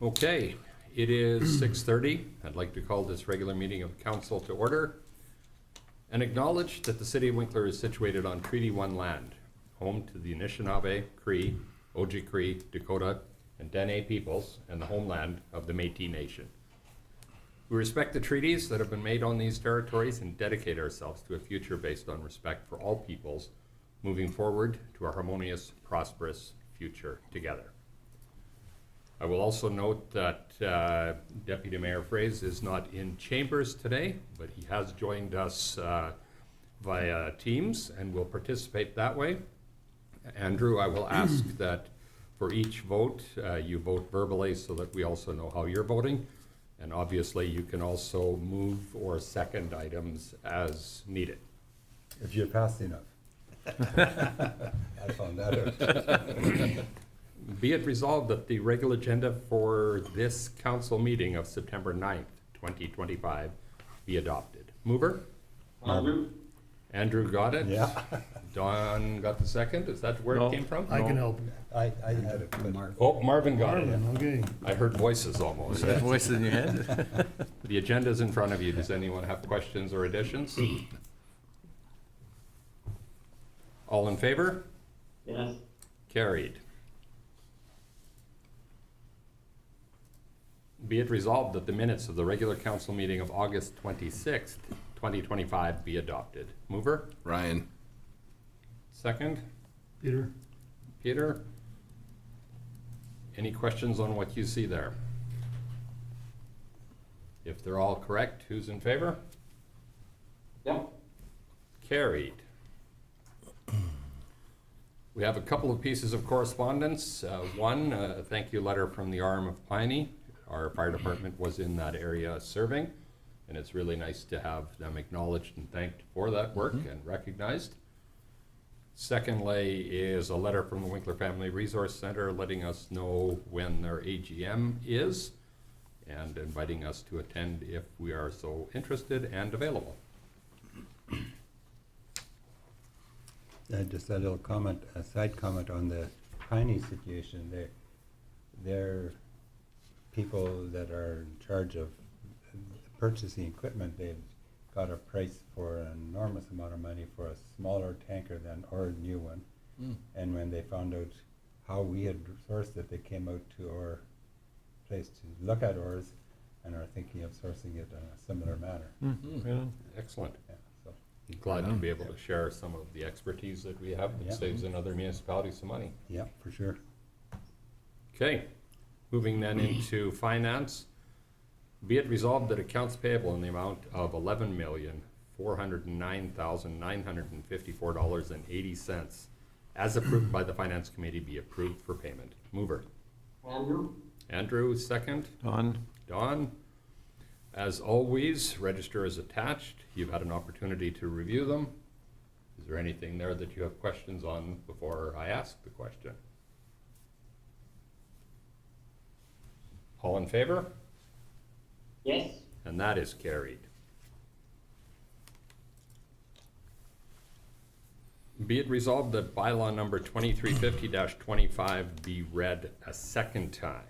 Okay, it is 6:30. I'd like to call this regular meeting of council to order and acknowledge that the city of Winkler is situated on Treaty 1 land, home to the Anishinaabe, Cree, Oji-Cree, Dakota, and Dene peoples, and the homeland of the Métis Nation. We respect the treaties that have been made on these territories and dedicate ourselves to a future based on respect for all peoples, moving forward to a harmonious, prosperous future together. I will also note that Deputy Mayor Fraze is not in chambers today, but he has joined us via Teams and will participate that way. Andrew, I will ask that for each vote, you vote verbally so that we also know how you're voting. And obviously, you can also move or second items as needed. If you're fast enough. I found that out. Be it resolved that the regular agenda for this council meeting of September 9th, 2025 be adopted. Mover? Andrew got it? Yeah, Don got the second? Is that where No. it came from? I can help. I had it. But Oh, Marvin got it. Marvin, okay. I heard voices almost. That voice in your head? The agenda's in front of you. Does anyone have questions or additions? All in favor? Yes. Carried. Be it resolved that the minutes of the regular council meeting of August 26th, 2025 be adopted. Mover? Ryan. Second? Peter? Peter? Any questions on what you see there? If they're all correct, who's in favor? Yep. Carried. We have a couple of pieces of correspondence. One, a thank you letter from the Arm of Piney. Our fire department was in that area serving, and it's really nice to have them acknowledged and thanked for that work and recognized. Secondly is a letter from the Winkler Family Resource Center letting us know when their AGM is and inviting us to attend if we are so interested and available. just a little comment, a side comment on the Piney situation. They're people that are in charge of purchasing equipment. They've got a price for an enormous amount of money for a smaller tanker than our new one. And when they found out how we had sourced it, they came out to our place to look at ours and are thinking of sourcing it in a similar manner. Yeah. Excellent. Yeah, so Glad to be able to share some of the expertise that we have that Yeah. saves another municipality some money. yeah, for sure. Okay, moving then into finance. Be it resolved that accounts payable in the amount of $11,409,954.80 as approved by the Finance Committee be approved for payment. Mover. Andrew? Andrew, second. Don? Don. As always, register is attached. You've had an opportunity to review them. Is there anything there that you have questions on before I ask the question? All in favor? Yes. And that is carried. Be it resolved that bylaw number 2350-25 be read a second time.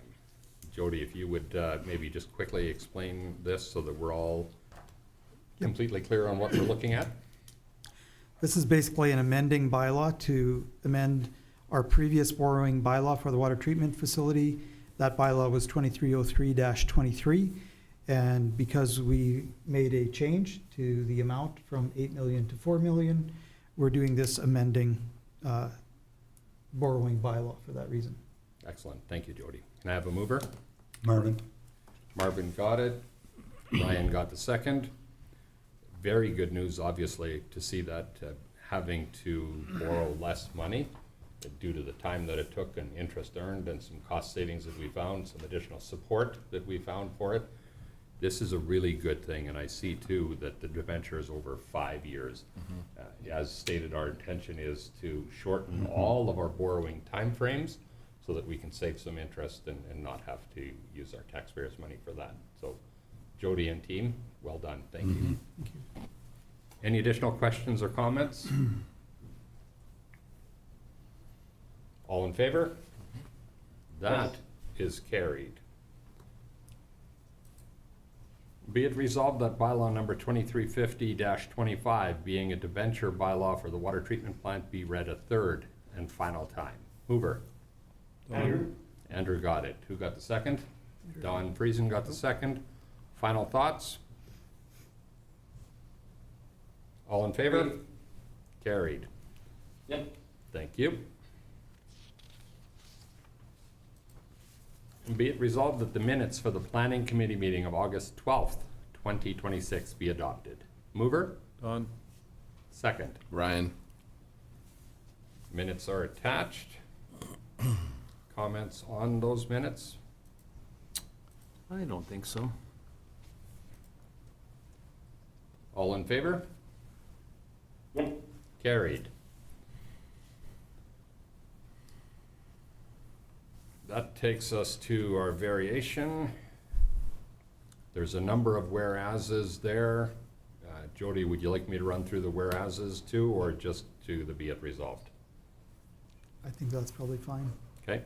Jody, if you would maybe just quickly explain this so that we're all completely clear on what we're looking at. This is basically an amending bylaw to amend our previous borrowing bylaw for the water treatment facility. That bylaw was 2303-23. And because we made a change to the amount from 8 million to 4 million, we're doing this amending borrowing bylaw for that reason. Excellent. Thank you, Jody. Can I have a mover? Marvin? Marvin got it. Ryan got the second. Very good news, obviously, to see that having to borrow less money due to the time that it took and interest earned and some cost savings that we found, some additional support that we found for it. This is a really good thing, and I see too that the debenture is over 5 years. As stated, our intention is to shorten all of our borrowing timeframes so that we can save some interest and not have to use our taxpayers' money for that. So Jody and team, well done. Thank you. Thank you. Any additional questions or comments? All in favor? That is carried. Be it resolved that bylaw number 2350-25, being a debenture bylaw for the water treatment plant, be read a third and final time. Mover. Andrew? Andrew got it. Who got the second? Don Friesen got the second. Final thoughts? All in favor? Carried. Yep. Thank you. And be it resolved that the minutes for the planning committee meeting of August 12th, 2026 be adopted. Mover? Don? Second. Ryan? Minutes are attached. Comments on those minutes? I don't think so. All in favor? Yep. Carried. That takes us to our variation. There's a number of whereases there. Jody, would you like me to run through the whereases too, or just to the be it resolved? I think that's probably fine. Okay.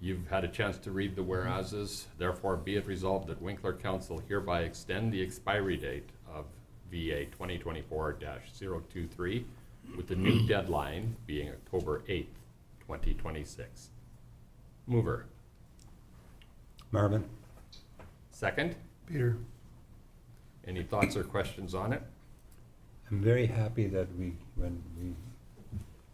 You've had a chance to read the whereases. Therefore, be it resolved that Winkler Council hereby extend the expiry date of VA 2024-023 with the new deadline being October 8th, 2026. Mover. Marvin? Second. Peter? Any thoughts or questions on it? I'm very happy that when we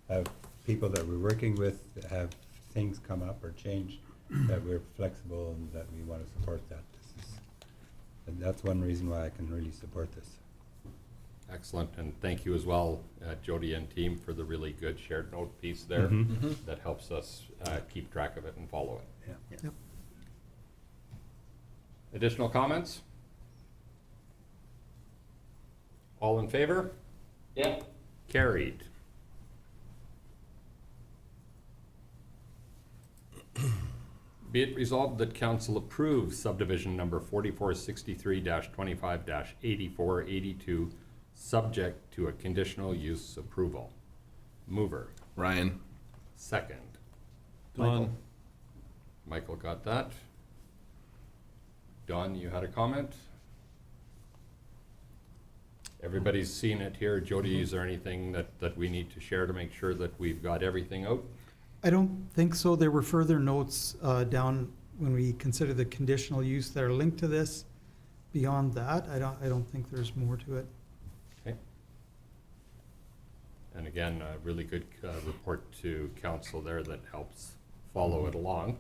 have people that we're working with that have things come up or change, that we're flexible and that we want to support that. And that's one reason why I can really support this. Excellent, and thank you as well, Jody and team, for the really good shared note piece there. That helps us keep track of it and follow it. Yeah. Yep. Additional comments? All in favor? Yep. Carried. Be it resolved that council approves subdivision number 4463-25-8482, subject to a conditional use approval. Mover. Ryan? Second. Don? Michael got that. Don, you had a comment? Everybody's seen it here. Jody, is there anything that we need to share to make sure that we've got everything out? I don't think so. There were further notes down when we consider the conditional use that are linked to this. Beyond that, I don't think there's more to it. Okay. And again, a really good report to council there that helps follow it along.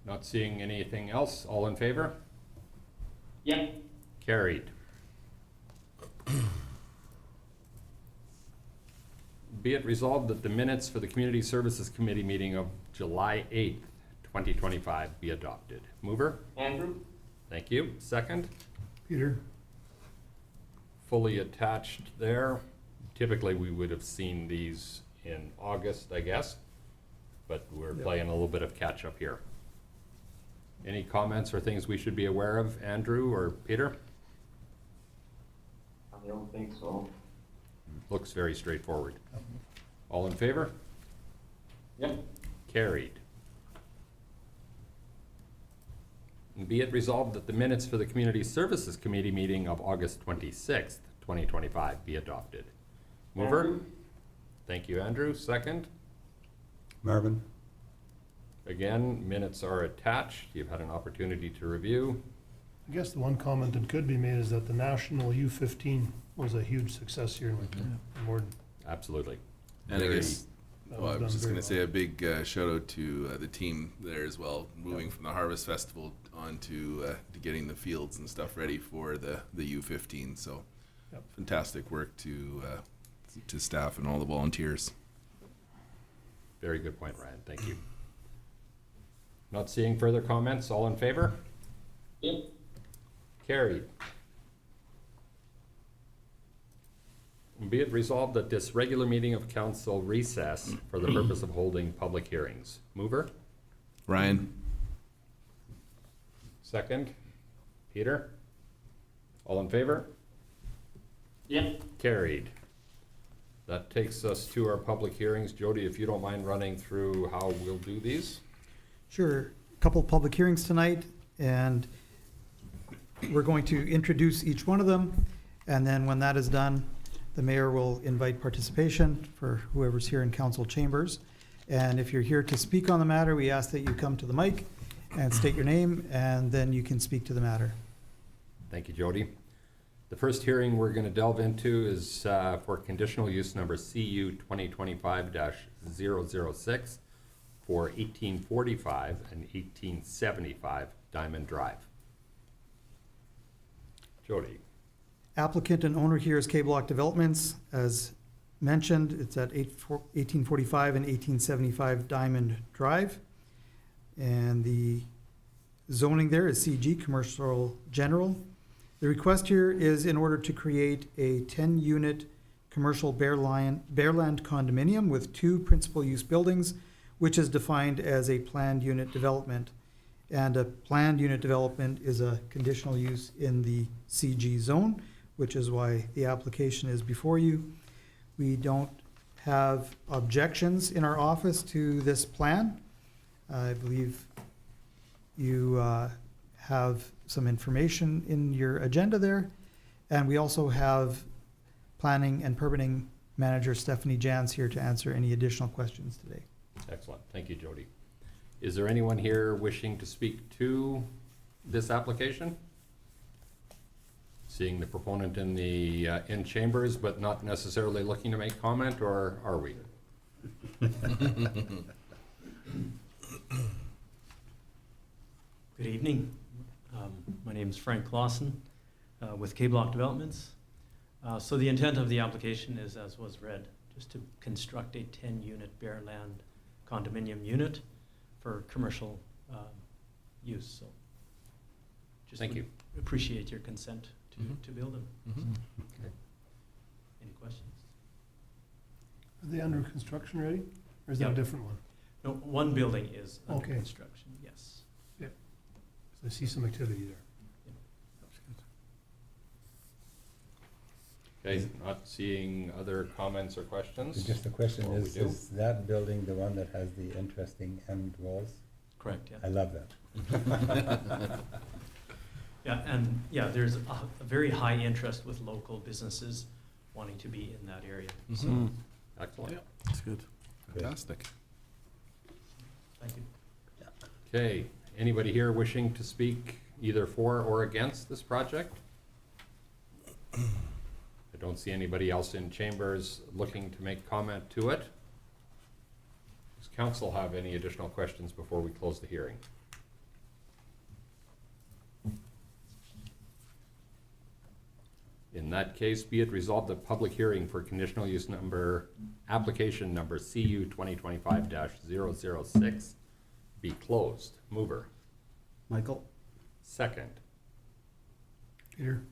Not seeing anything else. All in favor? Yep. Carried. Be it resolved that the minutes for the Community Services Committee meeting of July 8th, 2025 be adopted. Mover? Andrew? Thank you. Second? Peter? Fully attached there. Typically, we would have seen these in August, I guess, but we're Yep. playing a little bit of catch-up here. Any comments or things we should be aware of, Andrew or Peter? I don't think so. Looks very straightforward. All in favor? Yep. Carried. And be it resolved that the minutes for the Community Services Committee meeting of August 26th, 2025 be adopted. Mover? Andrew? Thank you, Andrew. Second? Marvin? Again, minutes are attached. You've had an opportunity to review. I guess the one comment that could be made is that the national U15 was a huge success here in Morden. Absolutely. And I Very- guess, That well, I was was just done gonna very say a big shout out to the team there as well, moving from the Harvest Festival on to getting the fields and stuff ready for the U15. So Yep. fantastic work to staff and all the volunteers. Very good point, Ryan. Thank you. Not seeing further comments. All in favor? Yep. Carried. Be it resolved that this regular meeting of council recess for the purpose of holding public hearings. Mover? Ryan? Second? Peter? All in favor? Yep. Carried. That takes us to our public hearings. Jody, if you don't mind running through how we'll do these? Sure. couple public hearings tonight, and we're going to introduce each one of them, and then when that is done, the mayor will invite participation for whoever's here in council chambers. And if you're here to speak on the matter, we ask that you come to the mic and state your name, and then you can speak to the matter. Thank you, Jody. The first hearing we're going to delve into is for conditional use number CU 2025-006 for 1845 and 1875 Diamond Drive. Jody. Applicant and owner here is K-Block Developments. As mentioned, it's at 1845 and 1875 Diamond Drive. And the zoning there is CG, Commercial General. The request here is in order to create a 10-unit commercial Bearland condominium with 2 principal use buildings, which is defined as a planned unit development. And a planned unit development is a conditional use in the CG zone, which is why the application is before you. We don't have objections in our office to this plan. I believe you have some information in your agenda there. And we also have Planning and Permitting Manager Stephanie Jans here to answer any additional questions today. Excellent. Thank you, Jody. Is there anyone here wishing to speak to this application? Seeing the proponent in the in chambers, but not necessarily looking to make comment, or are we? Good evening. My name is Frank Lawson with K-Block Developments. So the intent of the application is, as was read, just to construct a 10-unit bare land condominium unit for commercial use. So just Thank you. appreciate your consent to build them. Any questions? Are they under construction already? Or is that a Yeah. different one? No, one building is under Okay. construction, yes. So I see some activity there. Okay, not seeing other comments or questions? Just the question Or we do. is that building the one that has the interesting end walls? Correct, yeah. I love that. Yeah, and yeah, there's a very high interest with local businesses wanting to be in that area. Hmm. Excellent. That's good. Fantastic. Thank you. Okay, anybody here wishing to speak either for or against this project? I don't see anybody else in chambers looking to make comment to it. Does council have any additional questions before we close the hearing? In that case, be it resolved that public hearing for conditional use number, application number CU 2025-006 be closed. Mover. Michael? Second. Peter?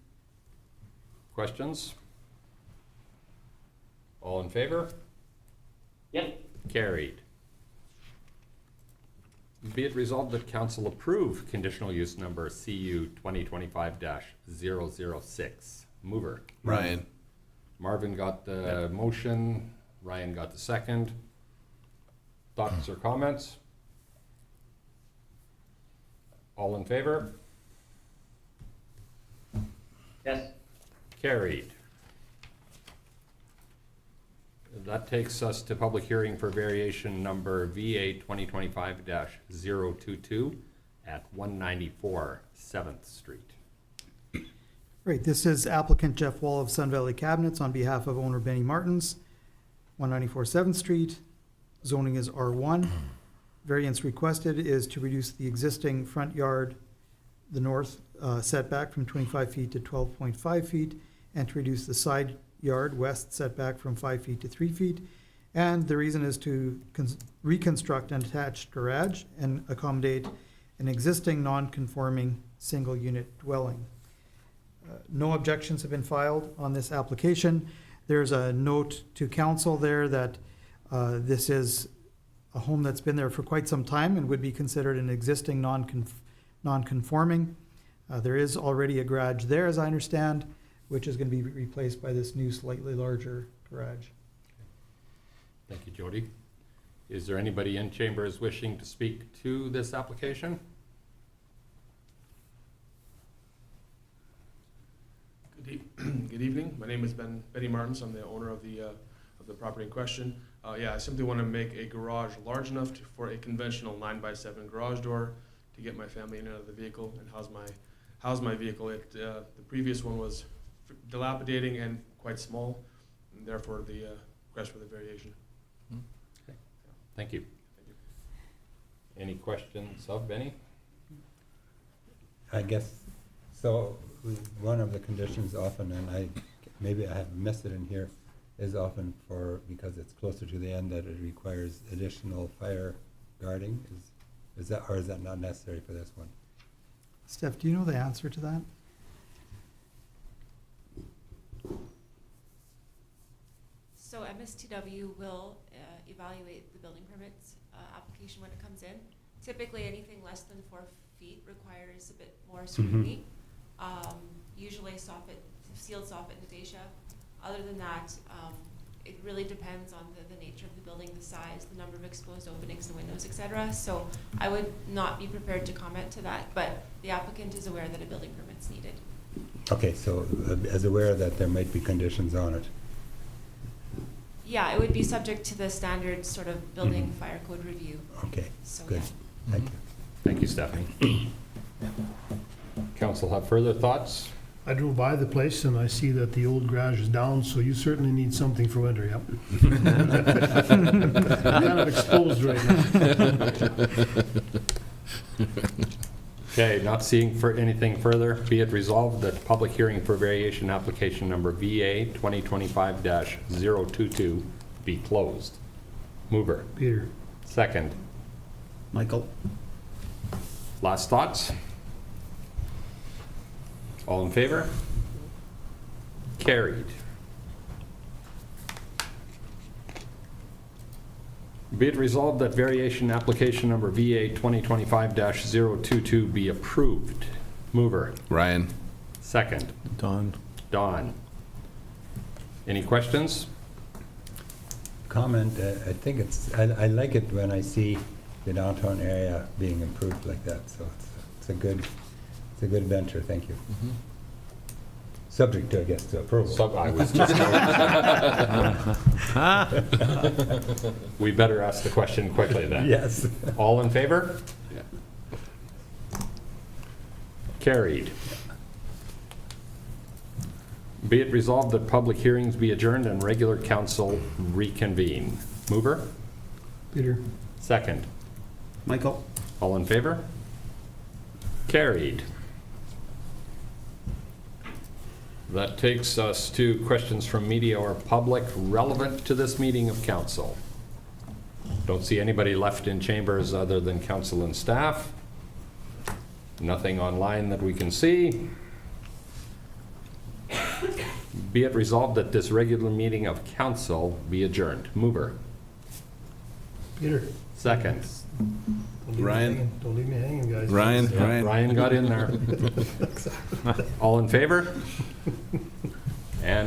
Questions? All in favor? Yep. Carried. Be it resolved that council approve conditional use number CU 2025-006. Mover. Ryan. Marvin got the motion, Ryan got the second. Thoughts or comments? All in favor? Yes. Carried. That takes us to public hearing for variation number VA 2025-022 at 194 7th Street. Right, this is applicant Jeff Wall of Sun Valley Cabinets on behalf of owner Benny Martins, 194 7th Street. Zoning is R1. Variance requested is to reduce the existing front yard, the north setback from 25 feet to 12.5 feet, and to reduce the side yard west setback from 5 feet to 3 feet. And the reason is to reconstruct an attached garage and accommodate an existing non-conforming single-unit dwelling. No objections have been filed on this application. There's a note to council there that this is a home that's been there for quite some time and would be considered an existing non-conforming. There is already a garage there, as I understand, which is going to be replaced by this new slightly larger garage. Thank you, Jody. Is there anybody in chambers wishing to speak to this application? Good evening. My name is Benny Martins. I'm the owner of the property in question. Yeah, I simply want to make a garage large enough for a conventional 9x7 garage door to get my family in and out of the vehicle and house my vehicle. The previous one was dilapidating and quite small, and therefore the request for the variation. Thank you. Thank you. Any questions of Benny? I guess, so one of the conditions often, and maybe I have missed it in here, is often because it's closer to the end, that it requires additional fire guarding. Is that, or is that not necessary for this one? Steph, do you know the answer to that? So MSTW will evaluate the building permits application when it comes in. Typically, anything less than 4 feet requires a bit more scrutiny. Usually sealed soffit and fascia. Other than that, it really depends on the nature of the building, the size, the number of exposed openings, the windows, etc. So I would not be prepared to comment to that, but the applicant is aware that a building permit's needed. Okay, so as aware that there might be conditions on it. Yeah, it would be subject to the standard sort of building fire code review. Okay, So good. yeah. Thank you. Thank you, Stephanie. Council have further thoughts? I drove by the place and I see that the old garage is down, so you certainly need something for winter, yep. Kind of exposed right now. Okay, not seeing for anything further, be it resolved that the public hearing for variation application number VA 2025-022 be closed. Mover. Peter. Second. Michael? Last thoughts? All in favor? Carried. Be it resolved that variation application number VA 2025-022 be approved. Mover. Ryan? Second. Don? Don. Any questions? Comment, I think I like it when I see the downtown area being improved like that, so it's a good venture, thank you. Subject to, I guess, to approval. I was just We better ask the question quickly then. Yes. All in favor? Yeah. Carried. Be it resolved that public hearings be adjourned and regular council reconvene. Mover? Peter. Second. Michael? All in favor? Carried. That takes us to questions from media or public relevant to this meeting of council. Don't see anybody left in chambers other than council and staff. Nothing online that we can see. Be it resolved that this regular meeting of council be adjourned. Mover. Peter. Second. Don't leave me Ryan. hanging. Don't leave me hanging, guys. Ryan? Yeah, Ryan got in there. All in favor? And